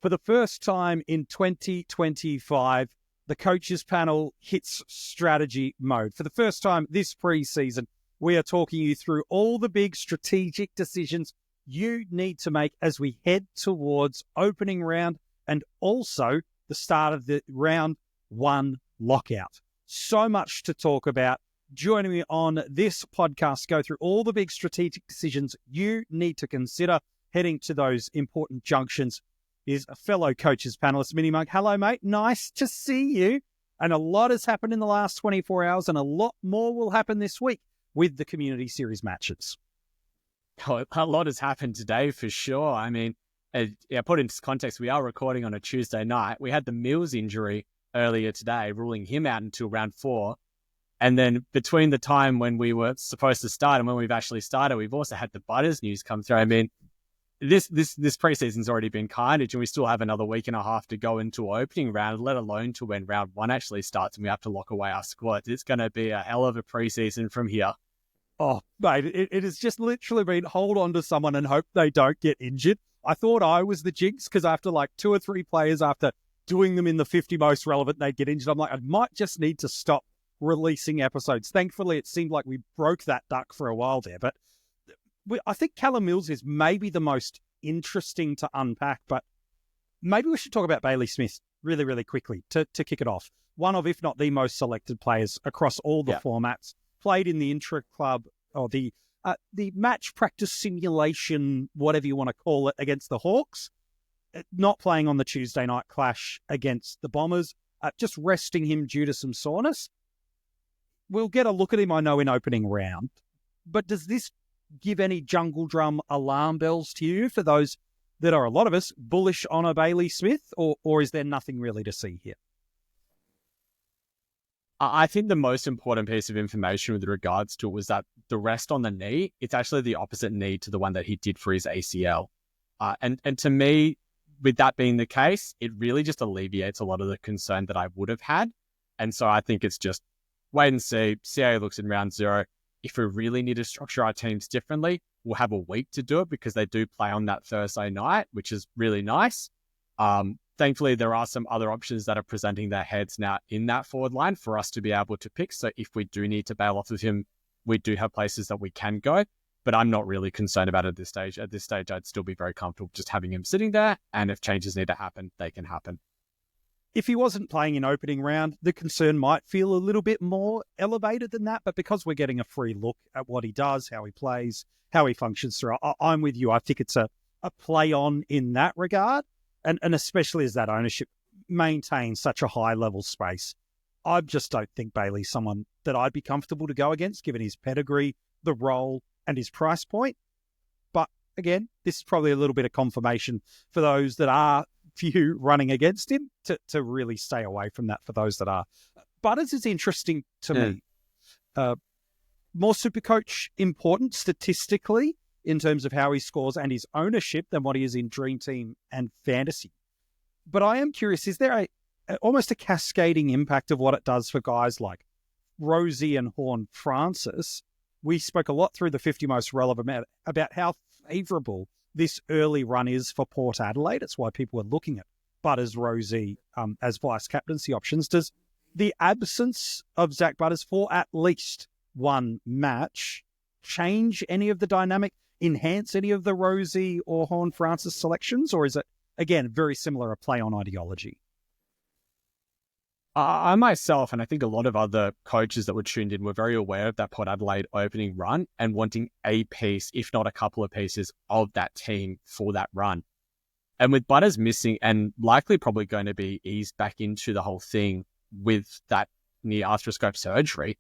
For the first time in 2025, the coaches panel hits strategy mode. For the first time this preseason, we are talking you through all the big strategic decisions you need to make as we head towards opening round and also the start of the round one lockout. So much to talk about. Joining me on this podcast, go through all the big strategic decisions you need to consider heading to those important junctions, is a fellow coaches panelist, MiniMonk. Hello, mate. Nice to see you. And a lot has happened in the last 24 hours, and a lot more will happen this week with the Community Series matches. A lot has happened today for sure. I mean, put into context, we are recording on a Tuesday night. We had the Mills injury earlier today, ruling him out until round 4. And then between the time when we were supposed to start and when we've actually started, we've also had the Butters news come through. I mean, this preseason's already been carnage, and we still have another week and a half to go into opening round, let alone to when round one actually starts and we have to lock away our squad. It's going to be a hell of a preseason from here. Oh, mate, it has just literally been hold on to someone and hope they don't get injured. I thought I was the jinx because after like 2 or 3 players, after doing them in the 50 most relevant, they'd get injured. I'm like, I might just need to stop releasing episodes. Thankfully, it seemed like we broke that duck for a while there. But I think Callum Mills is maybe the most interesting to unpack. But maybe we should talk about Bailey Smith really, really quickly to kick it off. One of, if not the most selected players across all the formats. Played in the intra-club or the match practice simulation, whatever you want to call it, against the Hawks. Not playing on the Tuesday night clash against the Bombers. Just resting him due to some soreness. We'll get a look at him, I know, in opening round. But does this give any jungle drum alarm bells to you for those that are, a lot of us, bullish on a Bailey Smith? Or is there nothing really to see here? I think the most important piece of information with regards to it was that the rest on the knee, it's actually the opposite knee to the one that he did for his ACL. And to me, with that being the case, it really just alleviates a lot of the concern that I would have had. And so I think it's just wait and see how he looks in round 0. If we really need to structure our teams differently, we'll have a week to do it because they do play on that Thursday night, which is really nice. Thankfully, there are some other options that are presenting their heads now in that forward line for us to be able to pick. So if we do need to bail off of him, we do have places that we can go. But I'm not really concerned about it at this stage. At this stage, I'd still be very comfortable just having him sitting there. And if changes need to happen, they can happen. If he wasn't playing in opening round, the concern might feel a little bit more elevated than that. But because we're getting a free look at what he does, how he plays, how he functions through, I'm with you. I think it's a play on in that regard. And especially as that ownership maintains such a high level space, I just don't think Bailey's someone that I'd be comfortable to go against, given his pedigree, the role, and his price point. But again, this is probably a little bit of confirmation for those that are few running against him to really stay away from that for those that are. Butters is interesting to me. More SuperCoach important statistically in terms of how he scores and his ownership than what he is in Dream Team and Fantasy. But I am curious, is there almost a cascading impact of what it does for guys like Rosie and Horn Francis? We spoke a lot through the 50 most relevant about how favourable this early run is for Port Adelaide. It's why people are looking at Butters, Rosie as vice captaincy options. Does the absence of Zach Butters for at least one match change any of the dynamic, enhance any of the Rosie or Horn Francis selections, or is it, again, very similar a play on ideology? I myself, and I think a lot of other coaches that were tuned in, were very aware of that Port Adelaide opening run and wanting a piece, if not a couple of pieces, of that team for that run. And with Butters missing and likely probably going to be eased back into the whole thing with that near arthroscope surgery,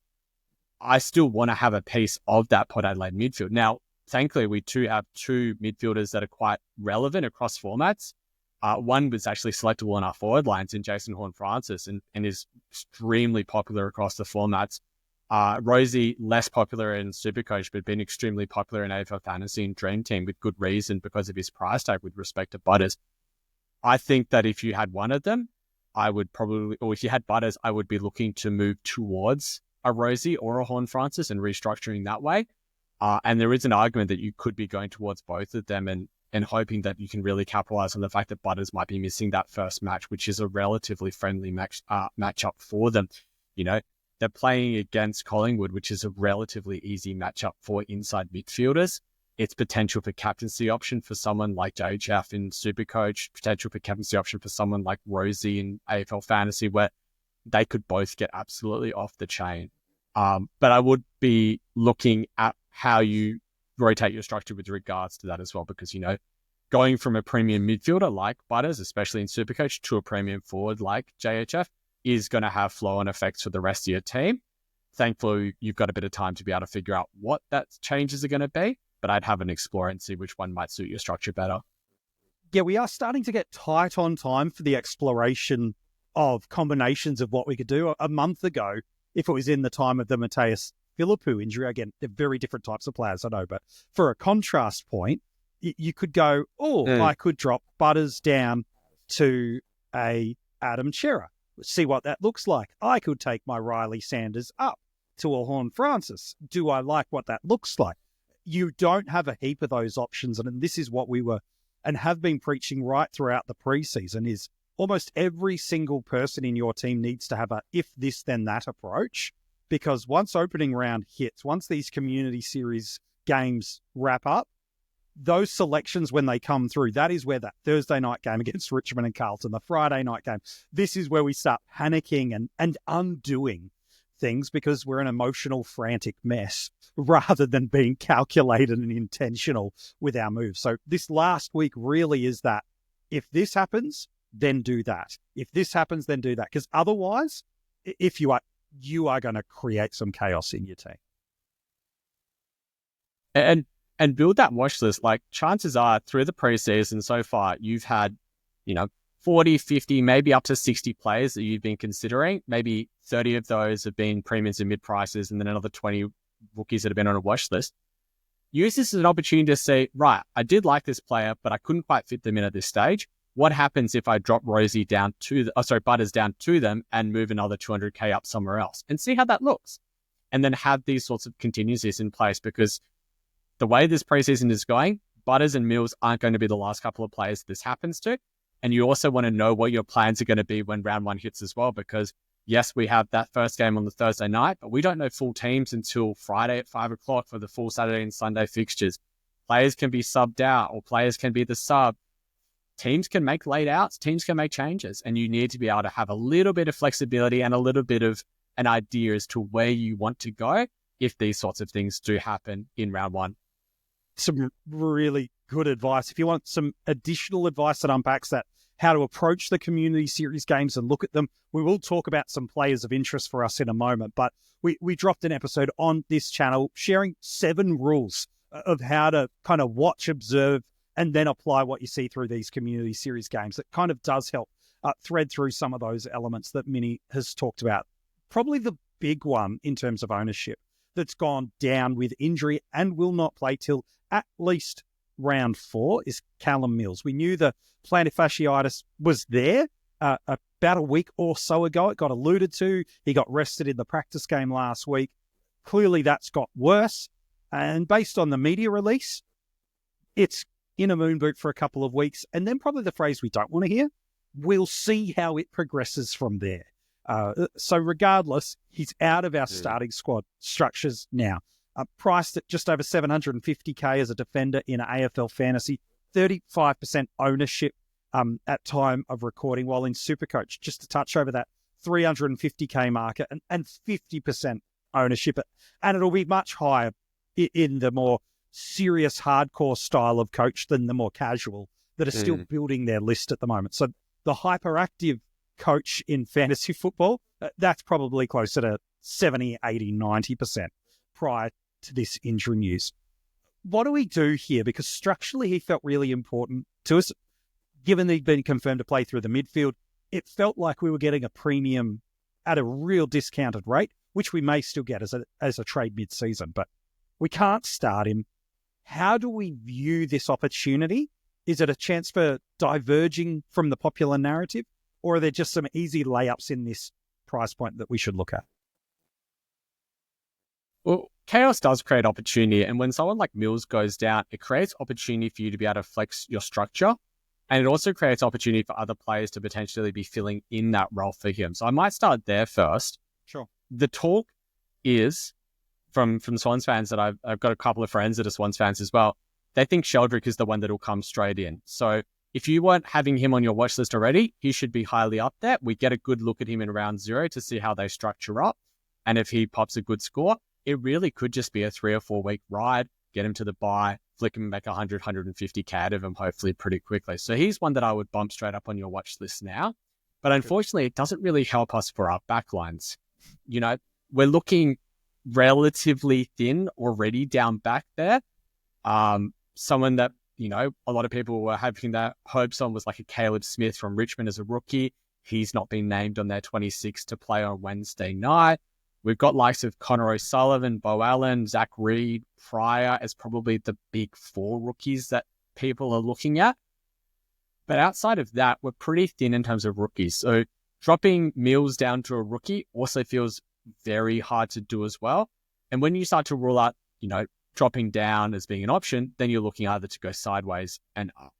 I still want to have a piece of that Port Adelaide midfield. Now, thankfully, we do have 2 midfielders that are quite relevant across formats. One was actually selectable in our forward lines in Jason Horn-Francis and is extremely popular across the formats. Rosie, less popular in SuperCoach, but been extremely popular in AFL Fantasy and Dream Team with good reason because of his price tag with respect to Butters. I think that if you had one of them, I would probably, or if you had Butters, I would be looking to move towards a Rosie or a Horn-Francis and restructuring that way. And there is an argument that you could be going towards both of them. And and hoping that you can really capitalize on the fact that Butters might be missing that first match, which is a relatively friendly matchup for them. You know, they're playing against Collingwood, which is a relatively easy matchup for inside midfielders. It's potential for captaincy option for someone like JHF in SuperCoach, potential for captaincy option for someone like Rosie in AFL Fantasy, where they could both get absolutely off the chain. But I would be looking at how you rotate your structure with regards to that as well, because, you know, going from a premium midfielder like Butters, especially in SuperCoach, to a premium forward like JHF is going to have flow-on effects for the rest of your team. Thankfully, you've got a bit of time to be able to figure out what that changes are going to be, but I'd have an explore and see which one might suit your structure better. Yeah, we are starting to get tight on time for the exploration of combinations of what we could do. A month ago, if it was in the time of the Mateus Philippou injury, again, they're very different types of players, I know, but for a contrast point, you could go, I could drop Butters down to a Adam Chera, see what that looks like. I could take my Riley Sanders up to a Horn Francis. Do I like what that looks like? You don't have a heap of those options, and this is what we were and have been preaching right throughout the preseason is almost every single person in your team needs to have a if this then that approach, because once opening round hits, once these community series games wrap up, those selections, when they come through, that is where that Thursday night game against Richmond and Carlton, the Friday night game, this is where we start panicking and undoing things because we're an emotional, frantic mess rather than being calculated and intentional with our moves. So this last week really is that if this happens, then do that. If this happens, then do that. Because otherwise, if you are going to create some chaos in your team. And build that watch list. Like, chances are through the preseason so far, you've had, 40, 50, maybe up to 60 players that you've been considering. Maybe 30 of those have been premiums and mid prices, and then another 20 rookies that have been on a watch list. Use this as an opportunity to say, right, I did like this player, but I couldn't quite fit them in at this stage. What happens if I drop Rosie down to Butters down to them and move another 200K up somewhere else, and see how that looks, and then have these sorts of contingencies in place, because the way this preseason is going, Butters and Mills aren't going to be the last couple of players this happens to. And you also want to know what your plans are going to be when round one hits as well, because yes, we have that first game on the Thursday night, but we don't know full teams until Friday at 5 o'clock for the full Saturday and Sunday fixtures. Players can be subbed out, or players can be the sub. Teams can make late outs, teams can make changes, and you need to be able to have a little bit of flexibility and a little bit of an idea as to where you want to go if these sorts of things do happen in round one. Some really good advice. If you want some additional advice that unpacks that, how to approach the community series games and look at them, we will talk about some players of interest for us in a moment. But we dropped an episode on this channel sharing 7 rules of how to kind of watch, observe, and then apply what you see through these community series games. It kind of does help thread through some of those elements that Mini has talked about. Probably the big one in terms of ownership that's gone down with injury and will not play till at least round 4 is Callum Mills. We knew the plantar fasciitis was there about a week or so ago. It got alluded to. He got rested in the practice game last week. Clearly that's got worse. And based on the media release, it's in a moon boot for a couple of weeks. And then probably the phrase we don't want to hear, we'll see how it progresses from there. So regardless, he's out of our starting squad structures now. Priced at just over 750K as a defender in AFL Fantasy, 35% ownership at time of recording, while in SuperCoach, just a touch over that 350K marker and 50% ownership. And it'll be much higher in the more serious, hardcore style of coach than the more casual that are still building their list at the moment. So the hyperactive coach in fantasy football, that's probably closer to 70, 80, 90% prior to this injury news. What do we do here? Because structurally he felt really important to us. Given that he'd been confirmed to play through the midfield, it felt like we were getting a premium at a real discounted rate, which we may still get as a trade mid-season, but we can't start him. How do we view this opportunity? Is it a chance for diverging from the popular narrative, or are there just some easy layups in this price point that we should look at? Well, chaos does create opportunity. And when someone like Mills goes down, it creates opportunity for you to be able to flex your structure. And it also creates opportunity for other players to potentially be filling in that role for him. So I might start there first. Sure. The talk is from Swans fans that I've got a couple of friends that are Swans fans as well. They think Sheldrick is the one that will come straight in. So if you weren't having him on your watch list already, he should be highly up there. We get a good look at him in round 0 to see how they structure up. And if he pops a good score, it really could just be a 3 or 4 week ride, get him to the bye, flick him back 100, 150k out of him, hopefully pretty quickly. So he's one that I would bump straight up on your watch list now. But unfortunately, it doesn't really help us for our backlines. You know, we're looking relatively thin already down back there. Someone that, you know, a lot of people were having their hopes on was like a Caleb Smith from Richmond as a rookie. He's not been named on their 26 to play on Wednesday night. We've got likes of Connor O'Sullivan, Bo Allen, Zach Reed, Pryor as probably the big 4 rookies that people are looking at. But outside of that, we're pretty thin in terms of rookies. So dropping Mills down to a rookie also feels very hard to do as well. And when you start to rule out, you know, dropping down as being an option, then you're looking either to go sideways and up.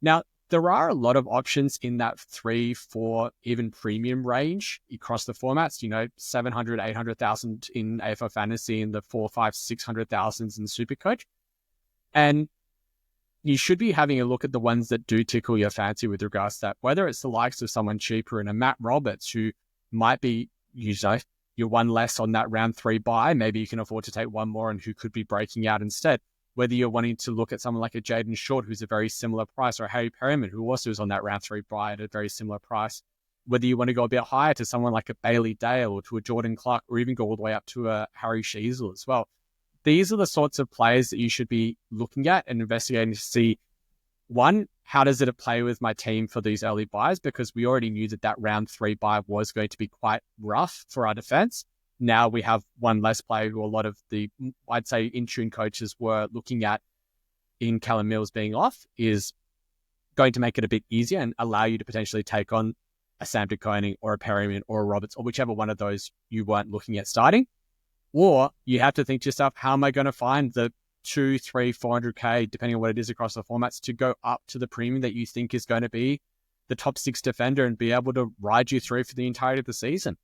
Now, there are a lot of options in that 3, 4, even premium range across the formats, you know, 700, 800,000 in AFL Fantasy and the 4, 5, 600,000s in SuperCoach. And you should be having a look at the ones that do tickle your fancy with regards to that, whether it's the likes of someone cheaper in a Matt Roberts who might be, you know, you're one less on that round 3 buy. Maybe you can afford to take one more and who could be breaking out instead. Whether you're wanting to look at someone like a Jaden Short, who's a very similar price, or Harry Perryman, who also is on that round 3 buy at a very similar price. Whether you want to go a bit higher to someone like a Bailey Dale or to a Jordan Clark, or even go all the way up to a Harry Sheasel as well. These are the sorts of players that you should be looking at and investigating to see, one, how does it play with my team for these early buys? Because we already knew that that round 3 buy was going to be quite rough for our defense. Now we have one less player who a lot of the, I'd say, in-tune coaches were looking at in Callum Mills being off is going to make it a bit easier and allow you to potentially take on a Sam De Koning or a Perryman or a Roberts or whichever one of those you weren't looking at starting. Or you have to think to yourself, how am I going to find the 2, 3, 400k, depending on what it is across the formats, to go up to the premium that you think is going to be the top 6 defender and be able to ride you through for the entirety of the season.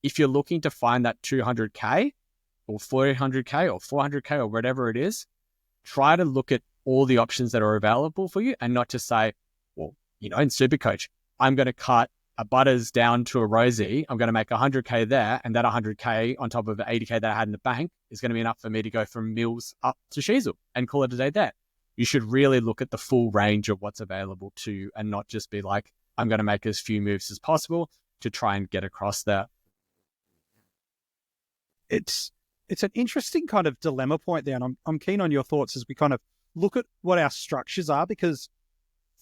If you're looking to find that 200k or 400k or 400k or whatever it is, try to look at all the options that are available for you and not just say, well, you know, in SuperCoach, I'm going to cut a Butters down to a Rosie. I'm going to make 100k there, and that 100k on top of the 80k that I had in the bank is going to be enough for me to go from Mills up to Sheasel and call it a day there. You should really look at the full range of what's available to you and not just be like, I'm going to make as few moves as possible to try and get across there. It's an interesting kind of dilemma point there, and I'm keen on your thoughts as we kind of look at what our structures are, because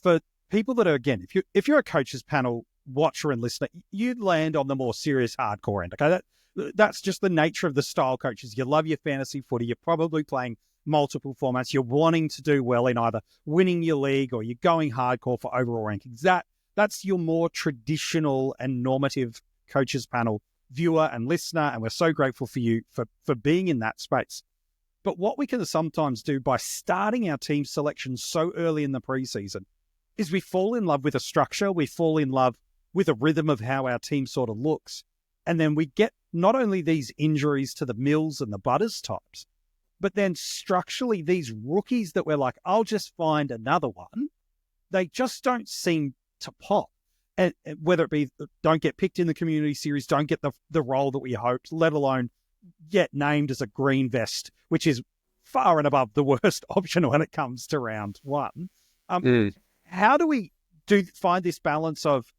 for people that are, again, if you're a coaches panel watcher and listener, you'd land on the more serious hardcore end. Okay, that's just the nature of the style coaches. You love your fantasy footy. You're probably playing multiple formats. You're wanting to do well in either winning your league or you're going hardcore for overall rankings. That's your more traditional and normative coaches panel viewer and listener, and we're so grateful for you for being in that space. But what we can sometimes do by starting our team selection so early in the preseason is we fall in love with a structure, we fall in love with a rhythm of how our team sort of looks, and then we get not only these injuries to the Mills and the Butters types, but then structurally these rookies that we're like, I'll just find another one, they just don't seem to pop. And whether it be don't get picked in the community series, don't get the role that we hoped, let alone get named as a green vest, which is far and above the worst option when it comes to round 1. How do we find this balance of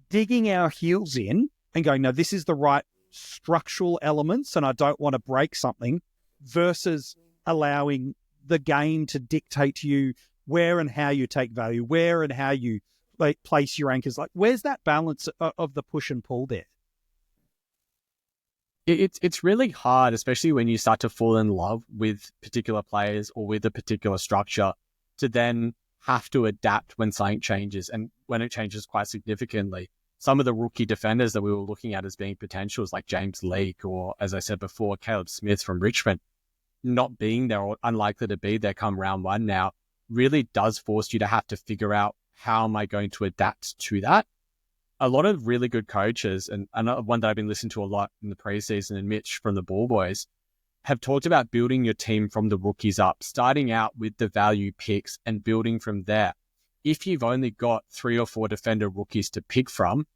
digging our heels in and going, no, this is the right structural elements and I don't want to break something, versus allowing the game to dictate to you where and how you take value, where and how you place your anchors? Like, where's that balance of the push and pull there? It's really hard, especially when you start to fall in love with particular players or with a particular structure, to then have to adapt when something changes and when it changes quite significantly. some of the rookie defenders that we were looking at as being potentials, like James Leake, or as I said before, Caleb Smith from Richmond, not being there or unlikely to be there come round one now, really does force you to have to figure out, how am I going to adapt to that? A lot of really good coaches, and another one that I've been listening to a lot in the preseason, and Mitch from the Ball Boys, have talked about building your team from the rookies up, starting out with the value picks and building from there. If you've only got 3 or 4 defender rookies to pick from,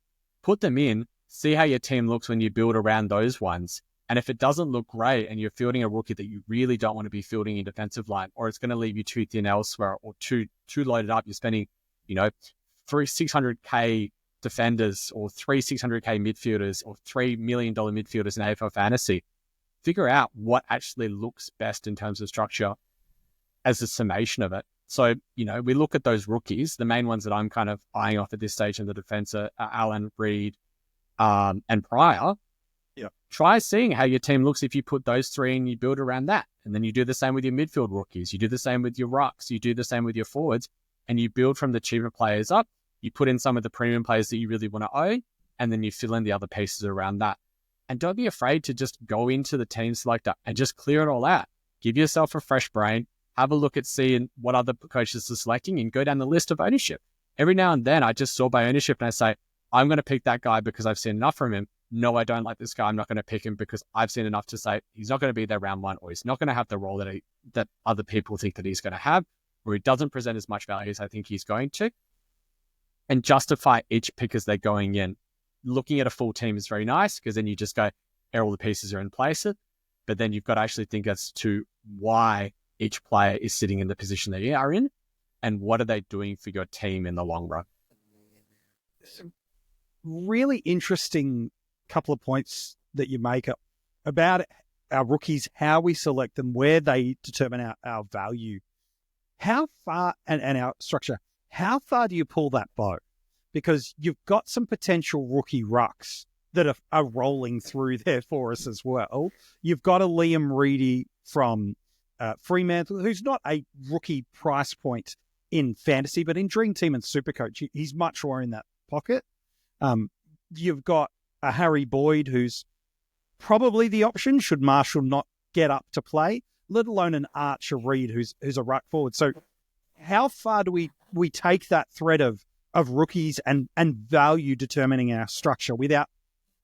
put them in, see how your team looks when you build around those ones. And if it doesn't look great and you're fielding a rookie that you really don't want to be fielding in defensive line, or it's going to leave you too thin elsewhere, or too loaded up, you're spending, 600K defenders or 600K midfielders or $3 million midfielders in AFL fantasy, figure out what actually looks best in terms of structure as a summation of it. So, we look at those rookies. The main ones that I'm kind of eyeing off at this stage in the defense are Allen, Reed, and Pryor. Yeah. Try seeing how your team looks if you put those 3 and you build around that. And then you do the same with your midfield rookies. You do the same with your rucks. You do the same with your forwards. And you build from the cheaper players up. You put in some of the premium players that you really want to own. And then you fill in the other pieces around that. And don't be afraid to just go into the team selector and just clear it all out. Give yourself a fresh brain. Have a look at seeing what other coaches are selecting and go down the list of ownership. Every now and then I just sort by ownership and I say, I'm going to pick that guy because I've seen enough from him. No, I don't like this guy. I'm not going to pick him because I've seen enough to say he's not going to be there round one, or he's not going to have the role that other people think that he's going to have, or he doesn't present as much value as I think he's going to. And justify each pick as they're going in. Looking at a full team is very nice because then you just go, all the pieces are in place. But then you've got to actually think as to why each player is sitting in the position they are in, and what are they doing for your team in the long run. Really interesting couple of points that you make about our rookies, how we select them, where they determine our value. How far, and our structure, how far do you pull that bow? Because you've got some potential rookie rucks that are rolling through there for us as well. You've got a Liam Reedy from Fremantle, who's not a rookie price point in fantasy, but in Dream Team and Supercoach, he's much more in that pocket. You've got a Harry Boyd, who's probably the option should Marshall not get up to play, let alone an Archer Reed, who's a ruck forward. So how far do we take that thread of rookies and value determining our structure without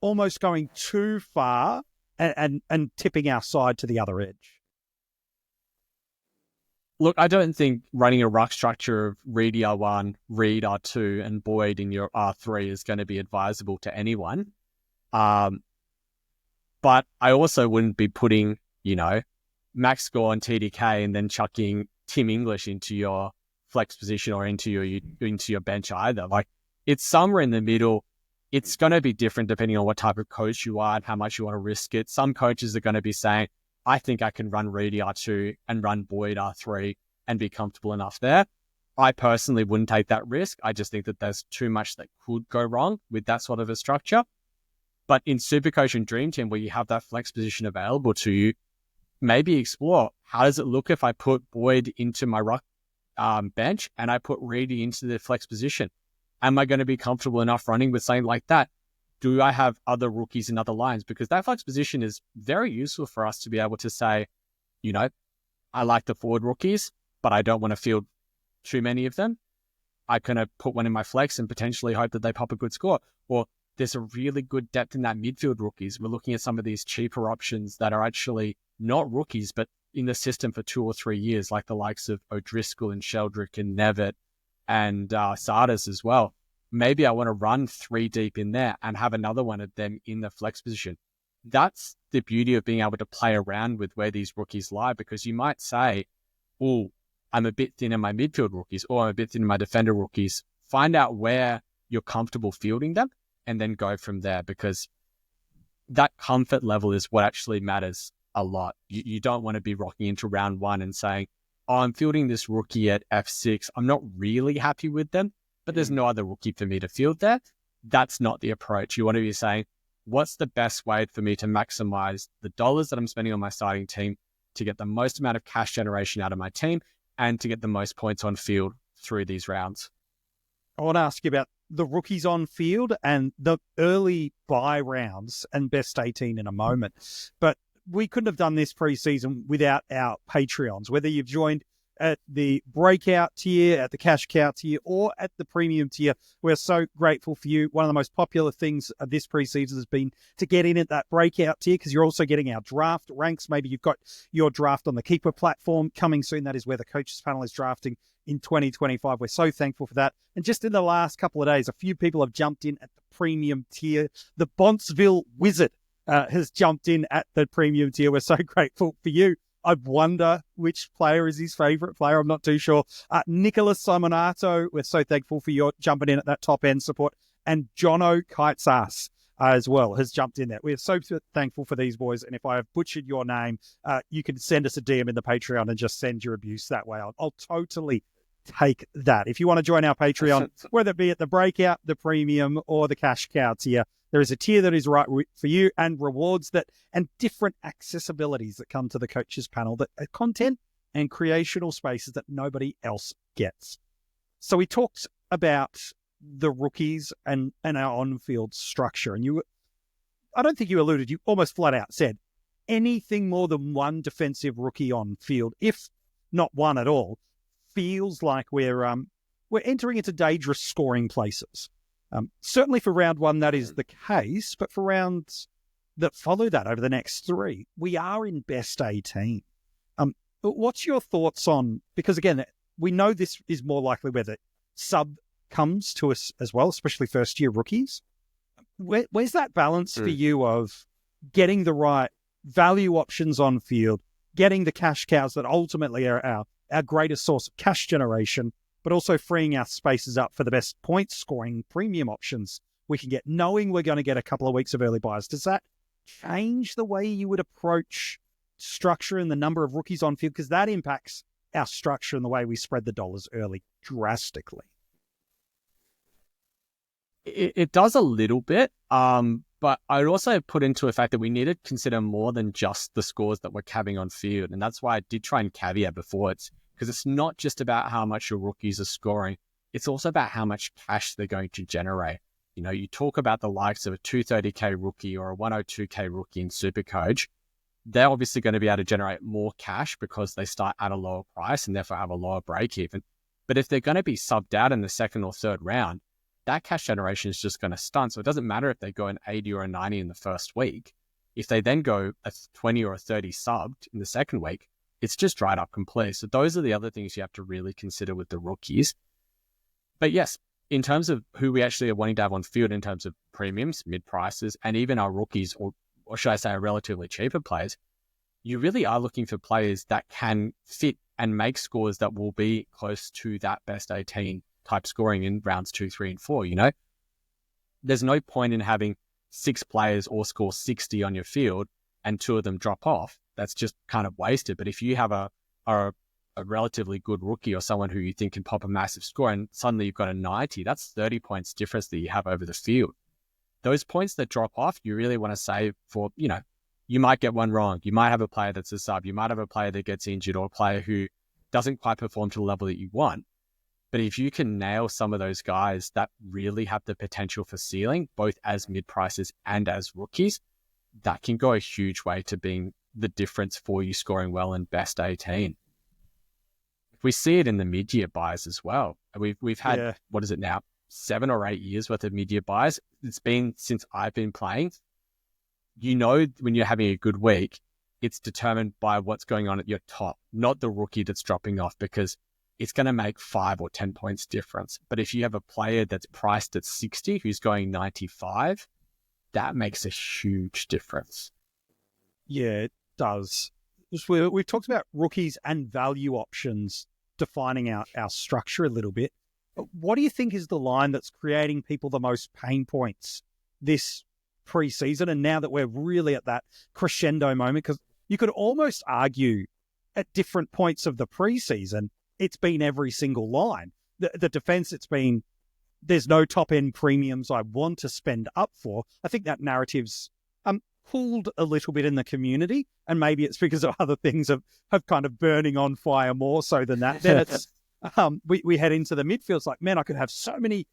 almost going too far and tipping our side to the other edge? Look, I don't think running a ruck structure of Reed R1, Reed R2, and Boyd in your R3 is going to be advisable to anyone. But I also wouldn't be putting, Max Gore and TDK and then chucking Tim English into your flex position or into your bench either. Like, it's somewhere in the middle. It's going to be different depending on what type of coach you are and how much you want to risk it. Some coaches are going to be saying, I think I can run Reedy R2 and run Boyd R3 and be comfortable enough there. I personally wouldn't take that risk. I just think that there's too much that could go wrong with that sort of a structure. But in Supercoach and Dream Team, where you have that flex position available to you, maybe explore, how does it look if I put Boyd into my ruck bench and I put Reedy into the flex position? Am I going to be comfortable enough running with something like that? Do I have other rookies in other lines? Because that flex position is very useful for us to be able to say, I like the forward rookies, but I don't want to field too many of them. I kind of put one in my flex and potentially hope that they pop a good score. Or there's a really good depth in that midfield rookies. We're looking at some of these cheaper options that are actually not rookies, but in the system for 2 or 3 years, like the likes of O'Driscoll and Sheldrick and Nevitt and Sardis as well. Maybe I want to run 3 deep in there and have another one of them in the flex position. That's the beauty of being able to play around with where these rookies lie, because you might say, oh, I'm a bit thin in my midfield rookies, or I'm a bit thin in my defender rookies. Find out where you're comfortable fielding them and then go from there, because that comfort level is what actually matters a lot. You don't want to be rocking into round 1 and saying, oh, I'm fielding this rookie at F6. I'm not really happy with them, but there's no other rookie for me to field there. That's not the approach. You want to be saying, what's the best way for me to maximize the dollars that I'm spending on my starting team to get the most amount of cash generation out of my team and to get the most points on field through these rounds? I want to ask you about the rookies on field and the early bye rounds and best 18 in a moment. But we couldn't have done this preseason without our Patreons, whether you've joined at the breakout tier, at the cash cow tier, or at the premium tier. We're so grateful for you. One of the most popular things of this preseason has been to get in at that breakout tier, because you're also getting our draft ranks. Maybe you've got your draft on the Keeper platform coming soon. That is where the coaches panel is drafting in 2025. We're so thankful for that. And just in the last couple of days, a few people have jumped in at the premium tier. The Bontsville Wizard has jumped in at the premium tier. We're so grateful for you. I wonder which player is his favourite player. I'm not too sure. Nicholas Simonato, we're so thankful for your jumping in at that top end support. And Jono Kites Ass as well has jumped in there. We're so thankful for these boys. And if I have butchered your name, you can send us a DM in the Patreon and just send your abuse that way. I'll totally take that. If you want to join our Patreon, whether it be at the breakout, the premium, or the cash cow tier, there is a tier that is right for you, and rewards that and different accessibilities that come to the coaches panel, that are content and creational spaces that nobody else gets. So we talked about the rookies and our on-field structure, and I don't think you alluded, you almost flat out said anything more than one defensive rookie on field, if not one at all, feels like we're entering into dangerous scoring places. Certainly for round one, that is the case, but for rounds that follow that over the next three, we are in best 18. What's your thoughts on, because again, we know this is more likely where the sub comes to us as well, especially first year rookies. Where's that balance for you of getting the right value options on field, getting the cash cows that ultimately are our greatest source of cash generation, but also freeing our spaces up for the best point scoring premium options we can get, knowing we're going to get a couple of weeks of early buys? Does that change the way you would approach structure and the number of rookies on field? Because that impacts our structure and the way we spread the dollars early drastically. It does a little bit, but I'd also put into the fact that we need to consider more than just the scores that we're capping on field. And that's why I did try and caveat before, because it's not just about how much your rookies are scoring. It's also about how much cash they're going to generate. You know, you talk about the likes of a 230K rookie or a 102K rookie in SuperCoach. They're obviously going to be able to generate more cash because they start at a lower price and therefore have a lower break even. But if they're going to be subbed out in the second or third round, that cash generation is just going to stunt. So it doesn't matter if they go an 80 or a 90 in the first week. If they then go a 20 or a 30 subbed in the second week, it's just dried up completely. So those are the other things you have to really consider with the rookies. But yes, in terms of who we actually are wanting to have on field in terms of premiums, mid-prices, and even our rookies, or should I say our relatively cheaper players, you really are looking for players that can fit and make scores that will be close to that best 18 type scoring in rounds 2, 3, and 4. You know, there's no point in having 6 players all score 60 on your field and 2 of them drop off. That's just kind of wasted. But if you have a relatively good rookie or someone who you think can pop a massive score and suddenly you've got a 90, that's 30 points difference that you have over the field. Those points that drop off, you really want to save for, you know, you might get one wrong. You might have a player that's a sub. You might have a player that gets injured or a player who doesn't quite perform to the level that you want. But if you can nail some of those guys that really have the potential for ceiling, both as mid-prices and as rookies, that can go a huge way to being the difference for you scoring well in best 18. We see it in the mid-year buys as well. We've had, what is it now, 7 or 8 years worth of mid-year buys. It's been since I've been playing. You know, when you're having a good week, it's determined by what's going on at your top, not the rookie that's dropping off, because it's going to make 5 or 10 points difference. But if you have a player that's priced at 60 who's going 95, that makes a huge difference. Yeah, it does. We've talked about rookies and value options defining our structure a little bit. What do you think is the line that's creating people the most pain points this preseason? And now that we're really at that crescendo moment, because you could almost argue at different points of the preseason, it's been every single line. The defense, it's been, there's no top end premiums I want to spend up for. I think that narrative's cooled a little bit in the community, and maybe it's because of other things have kind of burning on fire more so than that. Then it's we head into the midfield. It's like, man, I could have so many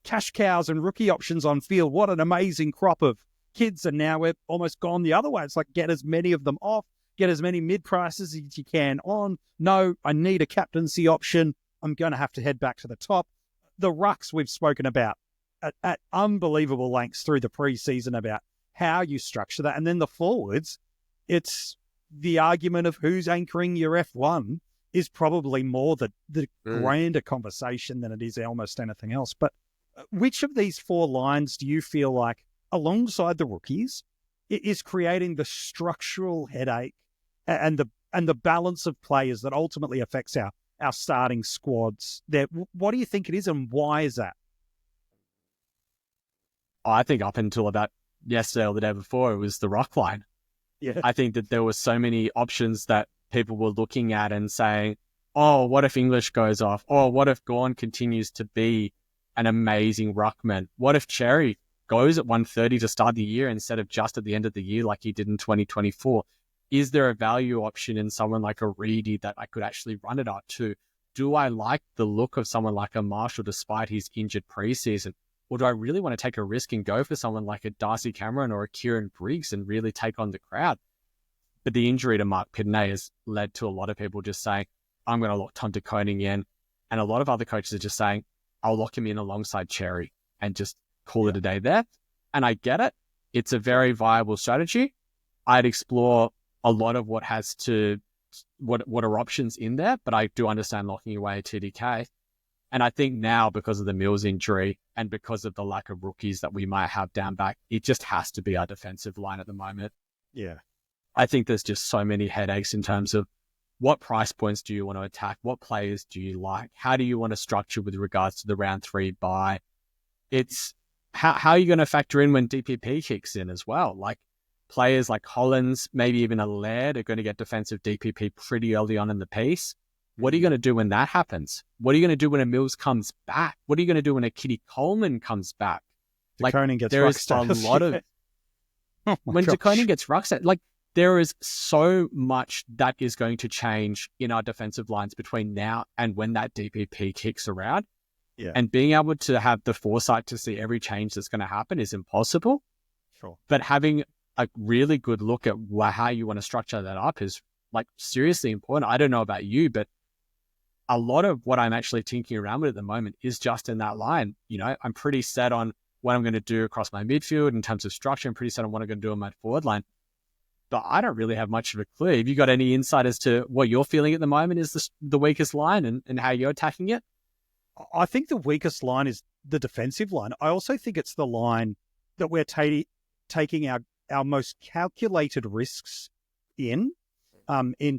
cash cows and rookie options on field. What an amazing crop of kids. And now we're almost gone the other way. It's like, get as many of them off, get as many mid prices as you can on. No, I need a captaincy option. I'm going to have to head back to the top. The rucks we've spoken about at unbelievable lengths through the preseason about how you structure that. And then the forwards, it's the argument of who's anchoring your F1 is probably more the grander conversation than it is almost anything else. But which of these four lines do you feel like, alongside the rookies, it is creating the structural headache and the balance of players that ultimately affects our starting squads there? What do you think it is, and why is that? I think up until about yesterday or the day before, it was the Ruck line. Yeah. I think that there were so many options that people were looking at and saying, oh, what if English goes off? Oh, what if Gawn continues to be an amazing ruckman? What if Cherry goes at 130 to start the year instead of just at the end of the year like he did in 2024? Is there a value option in someone like a Reedy that I could actually run it up to? Do I like the look of someone like a Marshall despite his injured preseason? Or do I really want to take a risk and go for someone like a Darcy Cameron or a Kieran Briggs and really take on the crowd? But the injury to Mark Pitney has led to a lot of people just saying, I'm going to lock Tom de Koning in. And a lot of other coaches are just saying, I'll lock him in alongside Cherry and just call it a day there. And I get it. It's a very viable strategy. I'd explore a lot of what are options in there, but I do understand locking away TDK. And I think now, because of the Mills injury and because of the lack of rookies that we might have down back, it just has to be our defensive line at the moment. Yeah. I think there's just so many headaches in terms of what price points do you want to attack? What players do you like? How do you want to structure with regards to the round 3 bye? It's how are you going to factor in when DPP kicks in as well? Like players like Collins, maybe even a Laird are going to get defensive DPP pretty early on in the piece. What are you going to do when that happens? What are you going to do when a Mills comes back? What are you going to do when a Kitty Coleman comes back? Like, gets there is a lot of... when De Koning gets ruck set, like there is so much that is going to change in our defensive lines between now and when that DPP kicks around. Yeah. And being able to have the foresight to see every change that's going to happen is impossible. Sure. But having a really good look at how you want to structure that up is like seriously important. I don't know about you, but a lot of what I'm actually tinkering around with at the moment is just in that line. You know, I'm pretty set on what I'm going to do across my midfield in terms of structure. I'm pretty set on what I'm going to do on my forward line. But I don't really have much of a clue. Have you got any insight as to what you're feeling at the moment is the weakest line and how you're attacking it? I think the weakest line is the defensive line. I also think it's the line that we're taking our most calculated risks in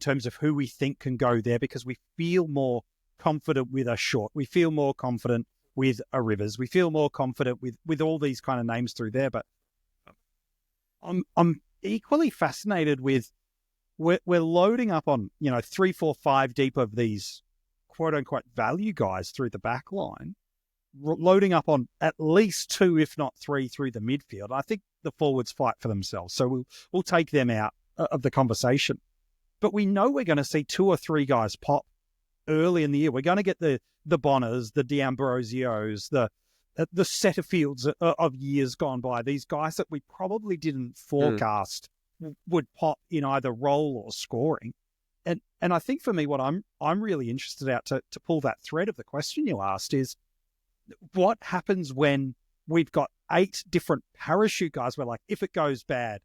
terms of who we think can go there, because we feel more confident with a Short. We feel more confident with a Rivers. We feel more confident with all these kind of names through there. But I'm equally fascinated with we're loading up on 3, 4, 5 deep of these quote unquote value guys through the back line, loading up on at least 2, if not 3, through the midfield. I think the forwards fight for themselves, so we'll take them out of the conversation. But we know we're going to see 2 or 3 guys pop early in the year. We're going to get the Bonners, the D'Ambrosios, the Setterfields of years gone by. These guys that we probably didn't forecast would pop in either role or scoring. And I think for me, what I'm really interested out to pull that thread of the question you asked is, what happens when we've got 8 different parachute guys? We're like, if it goes bad,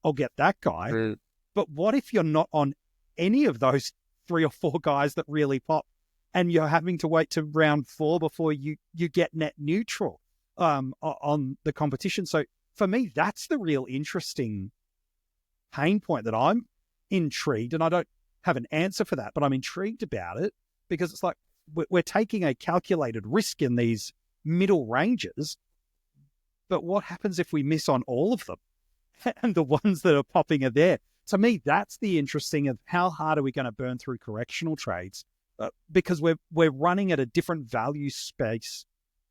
I'll get that guy. But what if you're not on any of those 3 or 4 guys that really pop, and you're having to wait to round 4 before you get net neutral on the competition? So for me, that's the real interesting pain point that I'm intrigued, and I don't have an answer for that, but I'm intrigued about it, because it's like we're taking a calculated risk in these middle ranges, but what happens if we miss on all of them and the ones that are popping are there? To me, that's the interesting of how hard are we going to burn through correctional trades, because we're running at a different value space,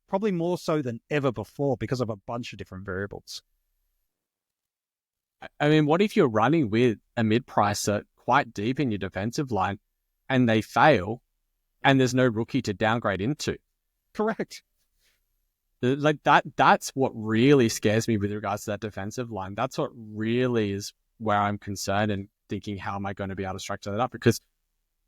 probably more so than ever before because of a bunch of different variables. I mean, what if you're running with a mid-pricer quite deep in your defensive line and they fail and there's no rookie to downgrade into? Correct. Like that's what really scares me with regards to that defensive line. That's what really is where I'm concerned and thinking, how am I going to be able to structure that up? Because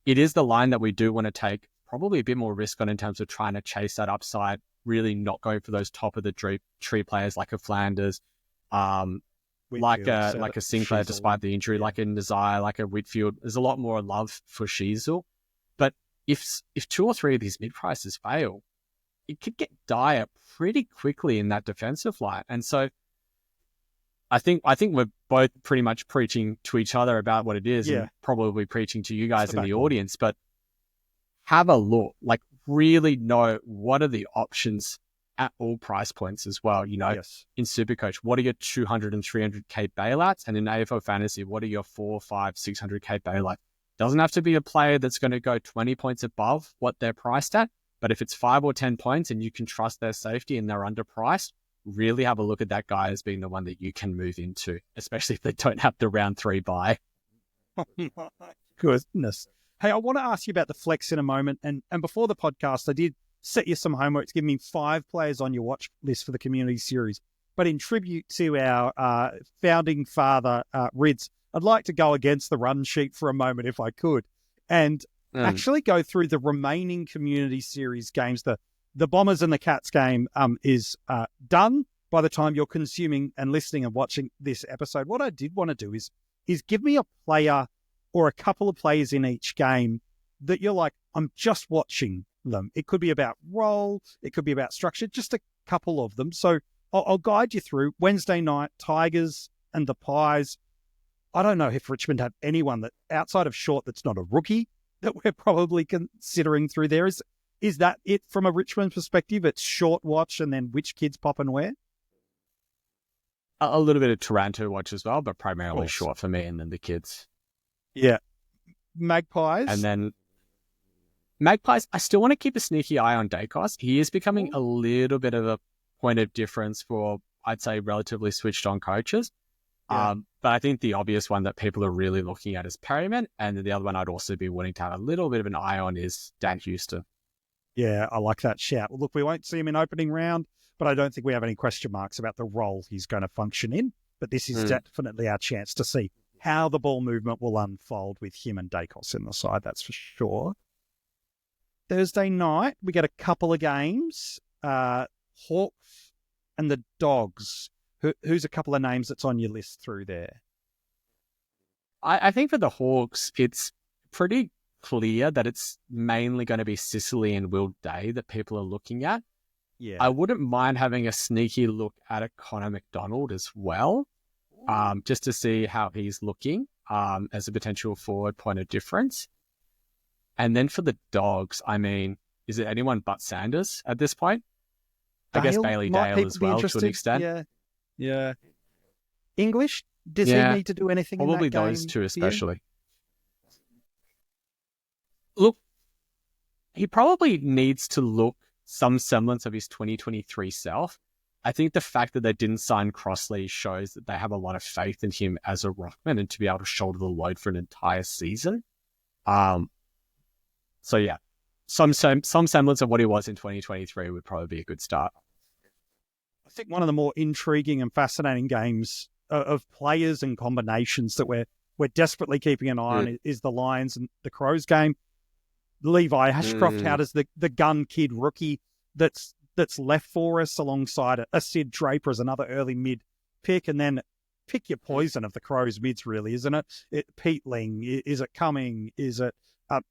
it is the line that we do want to take probably a bit more risk on in terms of trying to chase that upside, really not going for those top of the tree players like a Flanders, like a Sinclair despite the injury, like a Nazai, like a Whitfield. There's a lot more love for Sheasel. But if 2 or 3 of these mid-prices fail, it could get dire pretty quickly in that defensive line. And so I think we're both pretty much preaching to each other about what it is, and probably preaching to you guys in the audience, but have a look, like really know what are the options at all price points as well. In SuperCoach, what are your 200 and 300k bailouts? And in AFL Fantasy, what are your 400, 500, 600k bailouts? Doesn't have to be a player that's going to go 20 points above what they're priced at, but if it's 5 or 10 points and you can trust their safety and they're underpriced, really have a look at that guy as being the one that you can move into, especially if they don't have the round 3 bye. Oh my goodness. Hey, I want to ask you about the flex in a moment. And before the podcast, I did set you some homework to give me 5 players on your watch list for the community series. But in tribute to our founding father, Rids, I'd like to go against the run sheet for a moment if I could, and actually go through the remaining community series games. The Bombers and the Cats game is done by the time you're consuming and listening and watching this episode. What I did want to do is give me a player or a couple of players in each game that you're like, I'm just watching them. It could be about role, it could be about structure, just a couple of them. So I'll guide you through. Wednesday night, Tigers and the Pies. I don't know if Richmond have anyone that outside of Short that's not a rookie that we're probably considering through there. Is that it from a Richmond perspective? It's Short watch and then which kids pop and where? A little bit of Taranto watch as well, but primarily Short for me and then the kids. Yeah. Magpies. And then Magpies, I still want to keep a sneaky eye on Dacos. He is becoming a little bit of a point of difference for, I'd say, relatively switched on coaches. Yeah. But I think the obvious one that people are really looking at is Perryman. And the other one I'd also be wanting to have a little bit of an eye on is Dan Houston. Yeah, I like that shout. Well, look, we won't see him in opening round, but I don't think we have any question marks about the role he's going to function in. But this is definitely our chance to see how the ball movement will unfold with him and Dacos in the side, that's for sure. Thursday night, we get a couple of games. Hawks and the Dogs. Who's a couple of names that's on your list through there? I think for the Hawks, it's pretty clear that it's mainly going to be Sicily and Will Day that people are looking at. Yeah, I wouldn't mind having a sneaky look at a Connor McDonald as well, just to see how he's looking as a potential forward point of difference. And then for the Dogs, I mean, is it anyone but Sanders at this point? I guess Bailey Dale as well to an extent. Yeah. English? Does he need to do anything probably in that game? Probably those two especially. Look, he probably needs to look some semblance of his 2023 self. I think the fact that they didn't sign Crossley shows that they have a lot of faith in him as a ruckman and to be able to shoulder the load for an entire season. So yeah, some semblance of what he was in 2023 would probably be a good start. I think one of the more intriguing and fascinating games of players and combinations that we're desperately keeping an eye on is the Lions and the Crows game. Levi Ashcroft, how does the gun kid rookie that's left for us alongside a Sid Draper as another early mid pick, and then pick your poison of the Crows mids, really, isn't it? Pete Ling, is it Cumming? Is it, I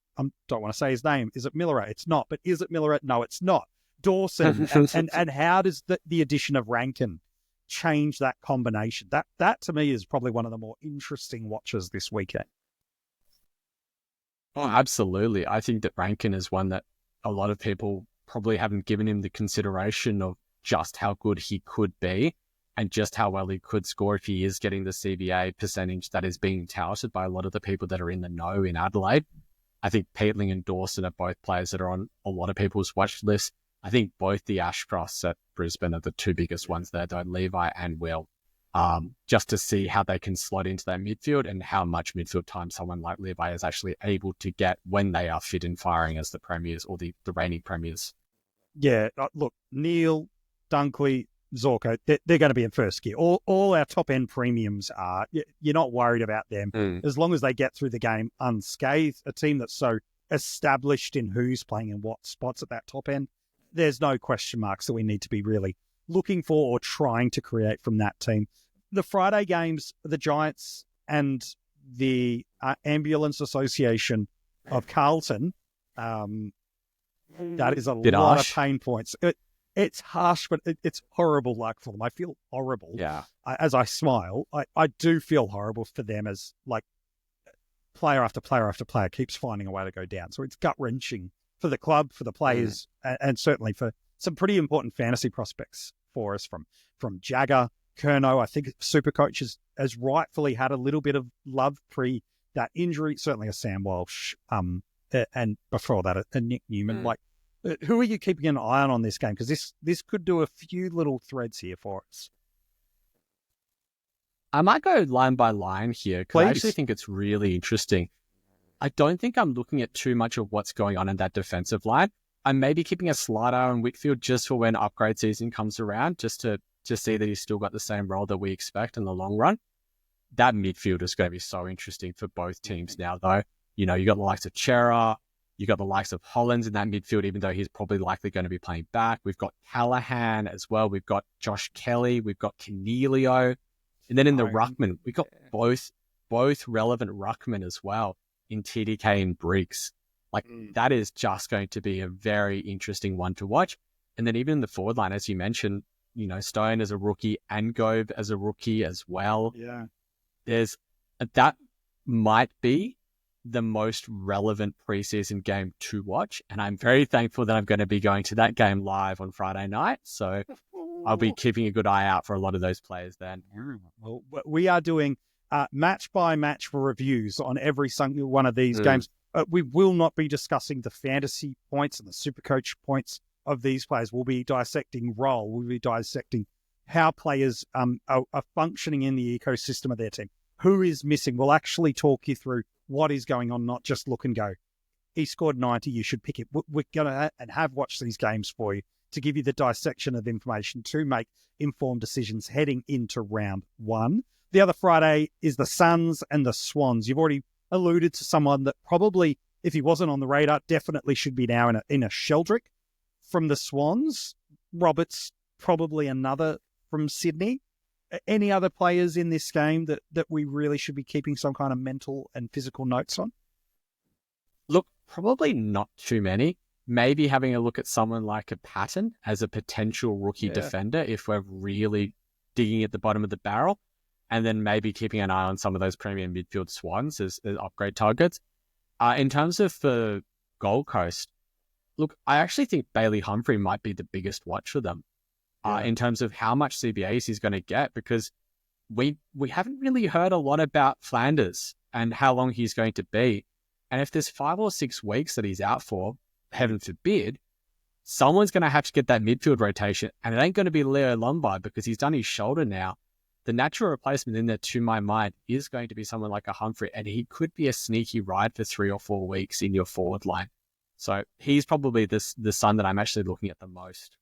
don't want to say his name, is it Miller? It's not, but is it Miller? No, it's not. Dawson, and how does the addition of Rankin change that combination? That to me is probably one of the more interesting watches this weekend. Oh, absolutely. I think that Rankin is one that a lot of people probably haven't given him the consideration of just how good he could be and just how well he could score if he is getting the CBA percentage that is being touted by a lot of the people that are in the know in Adelaide. I think Peatling and Dawson are both players that are on a lot of people's watch lists. I think both the Ashcrofts at Brisbane are the two biggest ones there, though, Levi and Will, just to see how they can slot into that midfield and how much midfield time someone like Levi is actually able to get when they are fit and firing as the premiers or the reigning premiers. Yeah, look, Neil, Dunkley, Zorko, they're going to be in first gear. All our top-end premiums are. You're not worried about them. As long as they get through the game unscathed. A team that's so established in who's playing in what spots at that top end, there's no question marks that we need to be really looking for or trying to create from that team. The Friday games, the Giants and the Ambulance Association of Carlton, that is a lot of pain points. It's harsh, but it's horrible luck for them. I feel horrible. Yeah. As I smile, I do feel horrible for them as like player after player after player keeps finding a way to go down. So it's gut-wrenching for the club, for the players, and certainly for some pretty important fantasy prospects for us from Jagger, Curnow. I think SuperCoach has rightfully had a little bit of love pre that injury. Certainly a Sam Walsh, and before that a Nick Newman. Like, who are you keeping an eye on this game? Because this could do a few little threads here for us. I might go line by line here because I actually think it's really interesting. I don't think I'm looking at too much of what's going on in that defensive line. I'm maybe keeping a slider on Whitfield just for when upgrade season comes around, just to see that he's still got the same role that we expect in the long run. That midfield is going to be so interesting for both teams now, though. You got the likes of Chera, you got the likes of Hollins in that midfield, even though he's probably likely going to be playing back. We've got Callahan as well. We've got Josh Kelly. We've got Cornelio. And then in the ruckman, we've got both relevant ruckmen as well in TDK and Briggs. That is just going to be a very interesting one to watch. And then even in the forward line, as you mentioned, Stone as a rookie and Gove as a rookie as well. Yeah. That might be the most relevant preseason game to watch. And I'm very thankful that I'm going to be going to that game live on Friday night. So I'll be keeping a good eye out for a lot of those players then. Well, we are doing match by match reviews on every single one of these games. We will not be discussing the fantasy points and the SuperCoach points of these players. We'll be dissecting role. We'll be dissecting how players are functioning in the ecosystem of their team. Who is missing? We'll actually talk you through what is going on, not just look and go, he scored 90, you should pick it. We're going to and have watched these games for you to give you the dissection of information to make informed decisions heading into round one. The other Friday is the Suns and the Swans. You've already alluded to someone that probably, if he wasn't on the radar, definitely should be now in a Sheldrick from the Swans. Roberts, probably another from Sydney. Any other players in this game that we really should be keeping some kind of mental and physical notes on? Look, probably not too many. Maybe having a look at someone like a Patton as a potential rookie defender if we're really digging at the bottom of the barrel. And then maybe keeping an eye on some of those premium midfield Swans as upgrade targets. In terms of the Gold Coast, look, I actually think Bailey Humphrey might be the biggest watch for them in terms of how much CBAs he's going to get, because we haven't really heard a lot about Flanders and how long he's going to be. And if there's 5 or 6 weeks that he's out for, heaven forbid, someone's going to have to get that midfield rotation, and it ain't going to be Leo Lombard because he's done his shoulder now. The natural replacement in there, to my mind, is going to be someone like a Humphrey, and he could be a sneaky ride for 3 or 4 weeks in your forward line. So he's probably the son that I'm actually looking at the most.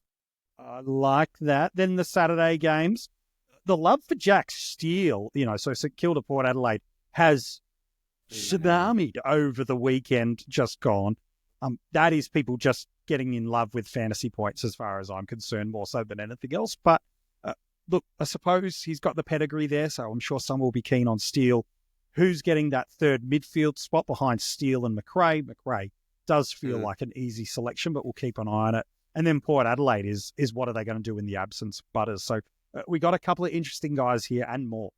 I like that. Then the Saturday games, the love for Jack Steele, so St Kilda Port Adelaide has tsunamied over the weekend just gone. That is people just getting in love with fantasy points as far as I'm concerned, more so than anything else. But look, I suppose he's got the pedigree there, so I'm sure some will be keen on Steele. Who's getting that third midfield spot behind Steele and McRae? McRae does feel like an easy selection, but we'll keep an eye on it. And then Port Adelaide is what are they going to do in the absence of Butters? So we got a couple of interesting guys here and more.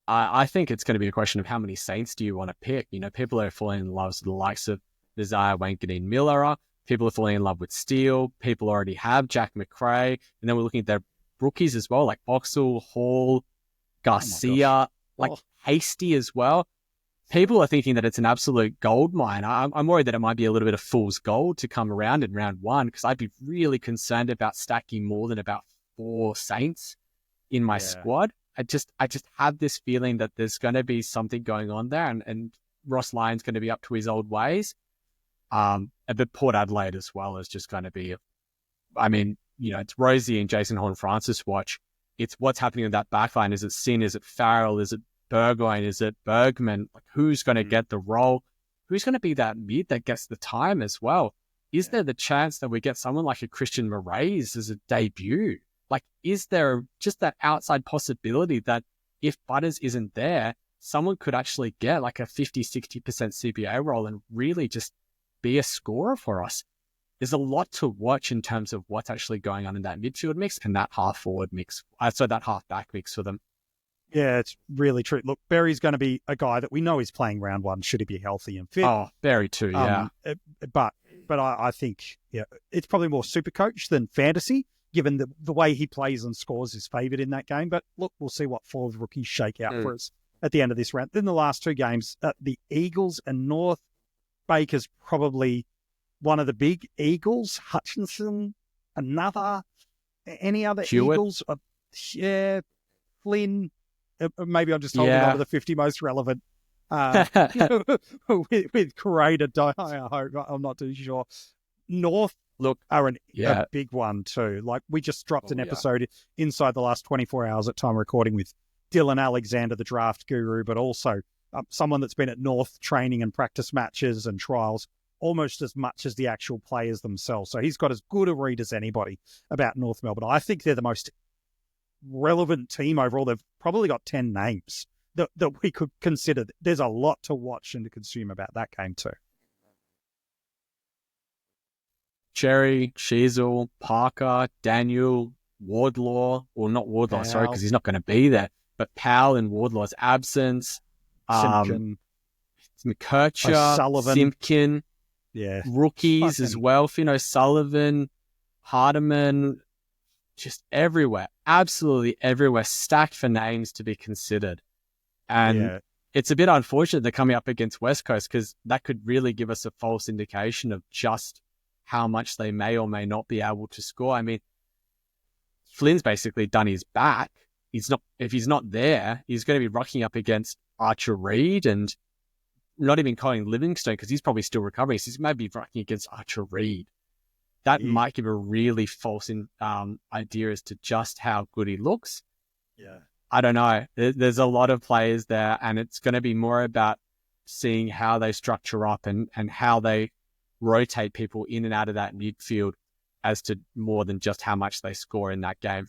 I think it's going to be a question of how many Saints do you want to pick? People are falling in love with the likes of Desire Wangadine Miller. People are falling in love with Steele. People already have Jack McRae. And then we're looking at their rookies as well, like Boxall, Hall, Garcia, Hasty as well. People are thinking that it's an absolute gold mine. I'm worried that it might be a little bit of fool's gold to come around in round one, because I'd be really concerned about stacking more than about 4 Saints in my squad. I just have this feeling that there's going to be something going on there, and Ross Lyon's going to be up to his old ways. But Port Adelaide as well is just going to be I mean, it's Rosie and Jason Horn-Francis watch. It's what's happening in that backline. Is it Sin? Is it Farrell? Is it Burgoyne? Is it Bergman? Like, who's going to get the role? Who's going to be that mid that gets the time as well? Is there the chance that we get someone like a Christian Moraes as a debut? Like, is there just that outside possibility that if Butters isn't there, someone could actually get like a 50-60% CBA role and really just be a scorer for us? There's a lot to watch in terms of what's actually going on in that midfield mix and that half-forward mix. So that half-back mix for them. Yeah, it's really true. Look, Berry's going to be a guy that we know is playing round one should he be healthy and fit. Oh, Berry too, yeah. But I think it's probably more SuperCoach than fantasy, given the way he plays and scores is favoured in that game. But look, we'll see what four rookies shake out for us at the end of this round. Then the last two games, the Eagles and North. Baker's probably one of the big Eagles. Hutchinson, another. Any other Hewitt. Eagles? Flynn. Maybe I'm just holding on to the 50 most relevant. With Crater, I hope. I'm not too sure. North are a big one too. Like, we just dropped an episode inside the last 24 hours at time recording with Dylan Alexander, the draft guru, but also someone that's been at North training and practice matches and trials almost as much as the actual players themselves. So he's got as good a read as anybody about North Melbourne. I think they're the most relevant team overall. They've probably got 10 names that we could consider. There's a lot to watch and to consume about that game too. Cherry, Sheasel, Parker, Daniel, Wardlaw, or not Wardlaw, Powell. sorry, because he's not going to be there, but Powell in Wardlaw's absence, Simpkin, McKercher, O'Sullivan. Simpkin, rookies fucking as well, Finn O'Sullivan, Hardiman, just everywhere, absolutely everywhere, stacked for names to be considered. And it's a bit unfortunate they're coming up against West Coast, because that could really give us a false indication of just how much they may or may not be able to score. I mean, Flynn's basically done his back. If he's not there, he's going to be rucking up against Archer Reed, and not even calling Livingstone because he's probably still recovering. So he's maybe rucking against Archer Reed. That might give a really false idea as to just how good he looks. Yeah. I don't know. There's a lot of players there, and it's going to be more about seeing how they structure up and how they rotate people in and out of that midfield as to more than just how much they score in that game.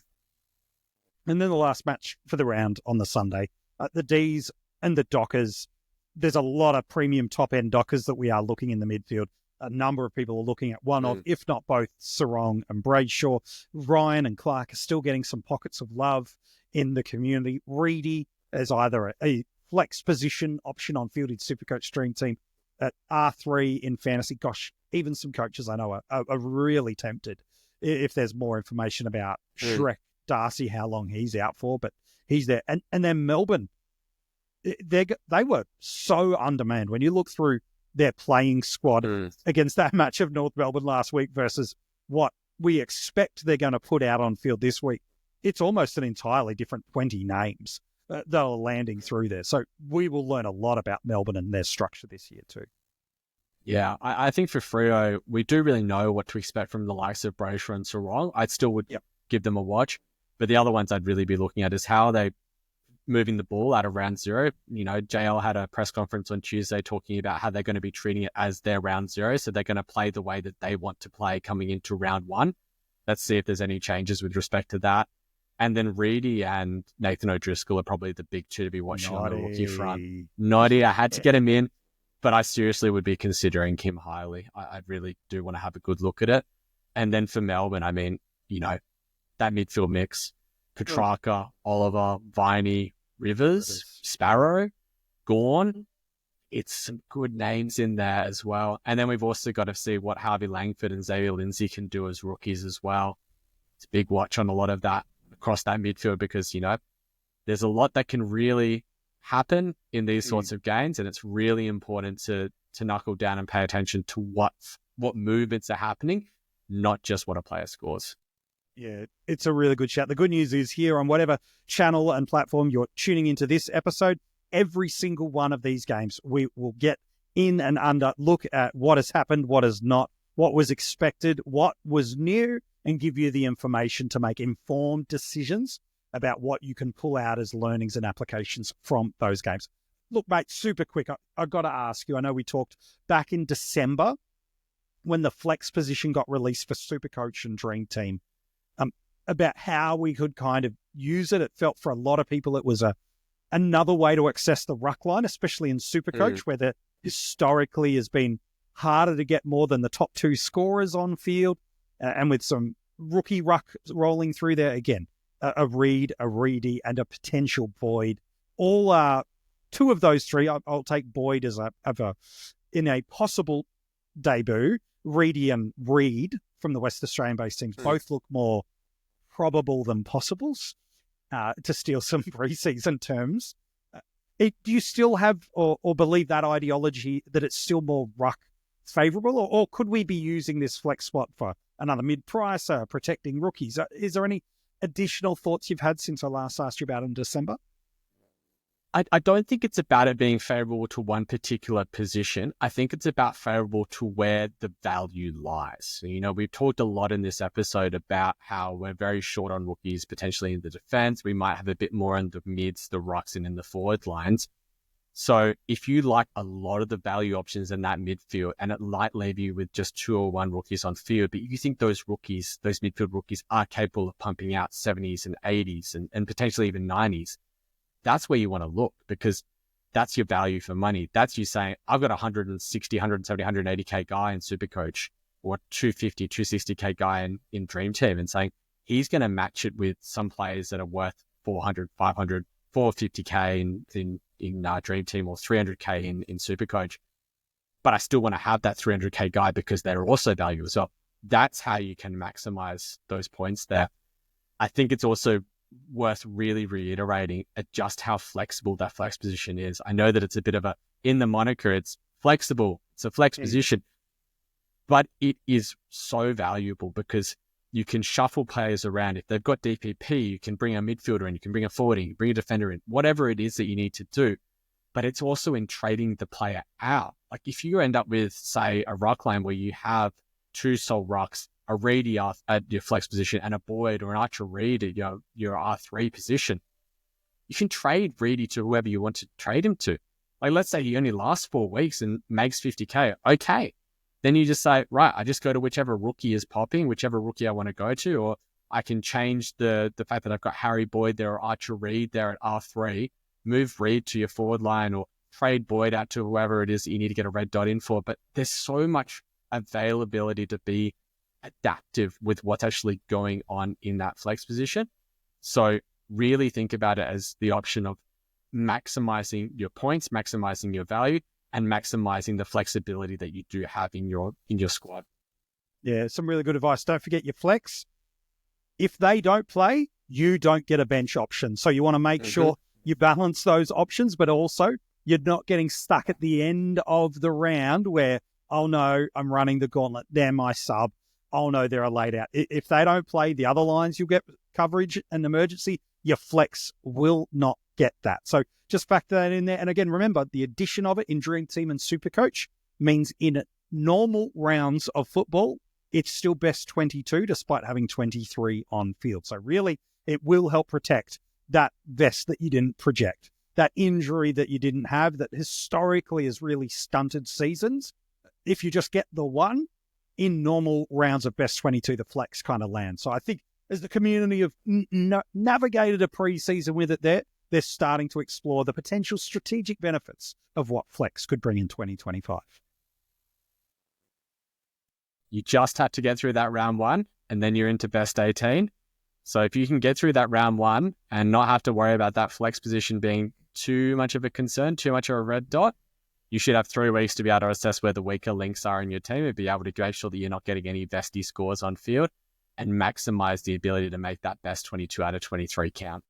And then the last match for the round on the Sunday, the Dees and the Dockers. There's a lot of premium top-end Dockers that we are looking in the midfield. A number of people are looking at one of, if not both, Sarong and Brayshaw. Ryan and Clark are still getting some pockets of love in the community. Reedy as either a flex position option on fielded SuperCoach Dream Team at R3 in fantasy. Gosh, even some coaches I know are really tempted if there's more information about Shrek Darcy, how long he's out for, but he's there. And then Melbourne, they were so undermanned. When you look through their playing squad against that match of North Melbourne last week versus what we expect they're going to put out on field this week, it's almost an entirely different 20 names that are landing through there. So we will learn a lot about Melbourne and their structure this year too. Yeah, I think for Freo, we do really know what to expect from the likes of Brayshaw and Sarong. I still would give them a watch. But the other ones I'd really be looking at is how are they moving the ball out of round zero. You know, JL had a press conference on Tuesday talking about how they're going to be treating it as their round zero. So they're going to play the way that they want to play coming into round one. Let's see if there's any changes with respect to that. And then Reedy and Nathan O'Driscoll are probably the big two to be watching on the rookie front. Noddy, I had to get him in, but I seriously would be considering Kim highly. I really do want to have a good look at it. And then for Melbourne, I mean, you know, that midfield mix, Petrarca, Oliver, Viney, Rivers, Sparrow, Gawn. It's some good names in there as well. And then we've also got to see what Harvey Langford and Xavier Lindsay can do as rookies as well. It's a big watch on a lot of that across that midfield because, you know, there's a lot that can really happen in these sorts of games, and it's really important to knuckle down and pay attention to what movements are happening, not just what a player scores. Yeah, it's a really good shout. The good news is here on whatever channel and platform you're tuning into this episode, every single one of these games, we will get in and under, look at what has happened, what has not, what was expected, what was new, and give you the information to make informed decisions about what you can pull out as learnings and applications from those games. Look, mate, super quick. I've got to ask you, I know we talked back in December when the flex position got released for SuperCoach and Dream Team, about how we could kind of use it. It felt for a lot of people it was another way to access the ruck line, especially in SuperCoach, where there historically has been harder to get more than the top 2 scorers on field, and with some rookie ruck rolling through there. Again, a Reed, a Reedy, and a potential Boyd. All 2 of those 3, I'll take Boyd as in a possible debut. Reedy and Reed from the West Australian-based teams both look more probable than possibles, to steal some preseason terms. Do you still have or believe that ideology that it's still more ruck favourable, or could we be using this flex spot for another mid-price, protecting rookies? Is there any additional thoughts you've had since I last asked you about it in December? I don't think it's about it being favourable to one particular position. I think it's about favourable to where the value lies. So, we've talked a lot in this episode about how we're very short on rookies, potentially in the defence. We might have a bit more in the mids, the rucks, and in the forward lines. So if you like a lot of the value options in that midfield, and it might leave you with just 2 or 1 rookies on field, but you think those rookies, those midfield rookies, are capable of pumping out 70s and 80s and potentially even 90s, that's where you want to look, because that's your value for money. That's you saying, I've got a 160, 170, 180K guy in SuperCoach, or 250, 260K guy in Dream Team, and saying he's going to match it with some players that are worth 400, 500, 450K in Dream Team, or 300K in SuperCoach. But I still want to have that 300K guy because they're also value as well. That's how you can maximize those points there. I think it's also worth really reiterating just how flexible that flex position is. I know that it's a bit of in the moniker, it's flexible, it's a flex position, but it is so valuable because you can shuffle players around. If they've got DPP, you can bring a midfielder in, you can bring a forward in, you bring a defender in, whatever it is that you need to do. But it's also in trading the player out. Like if you end up with, say, a ruck line where you have 2 sole rucks, a Reedy at your flex position, and a Boyd or an Archer Reed at your R3 position, you can trade Reedy to whoever you want to trade him to. Like, let's say he only lasts 4 weeks and makes 50K. Okay. Then you just say, right, I just go to whichever rookie is popping, whichever rookie I want to go to, or I can change the fact that I've got Harry Boyd there or Archer Reed there at R3, move Reed to your forward line, or trade Boyd out to whoever it is that you need to get a red dot in for. But there's so much availability to be adaptive with what's actually going on in that flex position. So really think about it as the option of maximizing your points, maximizing your value, and maximizing the flexibility that you do have in your squad. Yeah, some really good advice. Don't forget your flex. If they don't play, you don't get a bench option. So you want to make sure you balance those options, but also you're not getting stuck at the end of the round where, oh no, I'm running the gauntlet, they're my sub. Oh no, they're a laid out. If they don't play the other lines, you'll get coverage and emergency. Your flex will not get that. So just factor that in there. And again, remember, the addition of it in Dream Team and SuperCoach means in normal rounds of football, it's still best 22 despite having 23 on field. So really, it will help protect that vest that you didn't project, that injury that you didn't have that historically has really stunted seasons. If you just get the one, in normal rounds of best 22, the flex kind of lands. So I think as the community have navigated a preseason with it there, they're starting to explore the potential strategic benefits of what flex could bring in 2025. You just have to get through that round 1, and then you're into best 18. So if you can get through that round 1 and not have to worry about that flex position being too much of a concern, too much of a red dot, you should have 3 weeks to be able to assess where the weaker links are in your team and be able to make sure that you're not getting any vesty scores on field and maximize the ability to make that best 22 out of 23 count.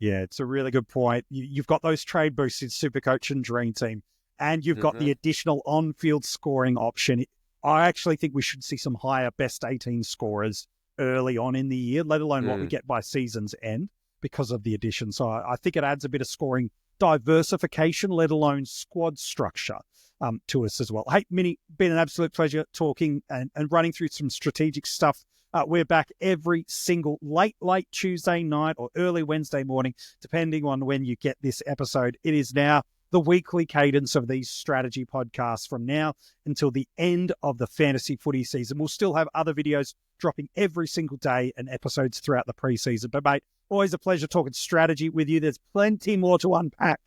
Yeah, it's a really good point. You've got those trade boosts in SuperCoach and Dream Team, and you've got the additional on-field scoring option. I actually think we should see some higher best 18 scorers early on in the year, let alone what we get by season's end because of the addition. So I think it adds a bit of scoring diversification, let alone squad structure to us as well. Hey, Mini, been an absolute pleasure talking and running through some strategic stuff We're back every single late Tuesday night or early Wednesday morning, depending on when you get this episode. It is now the weekly cadence of these strategy podcasts from now until the end of the fantasy footy season. We'll still have other videos dropping every single day and episodes throughout the preseason. But, mate, always a pleasure talking strategy with you. There's plenty more to unpack.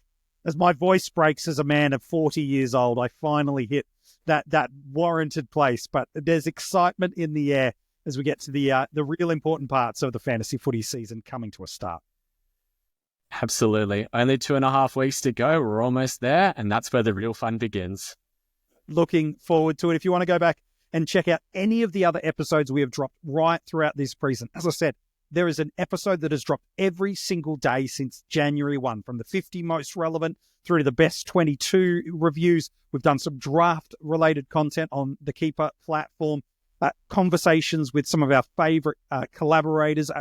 As my voice breaks as a man of 40 years old, I finally hit that warranted place. But there's excitement in the air as we get to the real important parts of the fantasy footy season coming to a start. Absolutely. Only 2.5 weeks to go. We're almost there, and that's where the real fun begins. Looking forward to it. If you want to go back and check out any of the other episodes we have dropped right throughout this preseason, as I said, there is an episode that has dropped every single day since January 1, from the 50 most relevant through to the best 22 reviews. We've done some draft-related content on the Keeper platform, conversations with some of our favourite collaborators.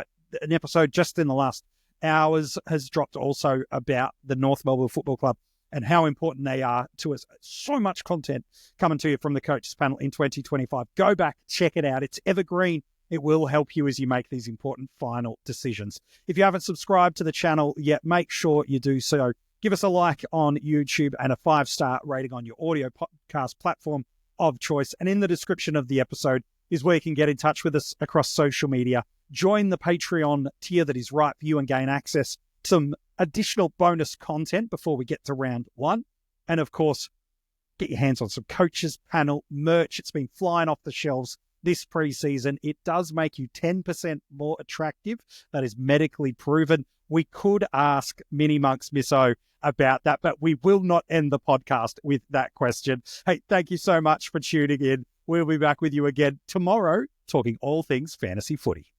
An episode just in the last hours has dropped also about the North Melbourne Football Club and how important they are to us. So much content coming to you from the coaches panel in 2025. Go back, check it out. It's evergreen. It will help you as you make these important final decisions. If you haven't subscribed to the channel yet, make sure you do so. Give us a like on YouTube and a 5-star rating on your audio podcast platform of choice. And in the description of the episode is where you can get in touch with us across social media. Join the Patreon tier that is right for you and gain access to some additional bonus content before we get to round 1. And of course, get your hands on some coaches panel merch. It's been flying off the shelves this preseason. It does make you 10% more attractive. That is medically proven. We could ask MiniMonk's Misso about that, but we will not end the podcast with that question. Hey, thank you so much for tuning in. We'll be back with you again tomorrow, talking all things fantasy footy.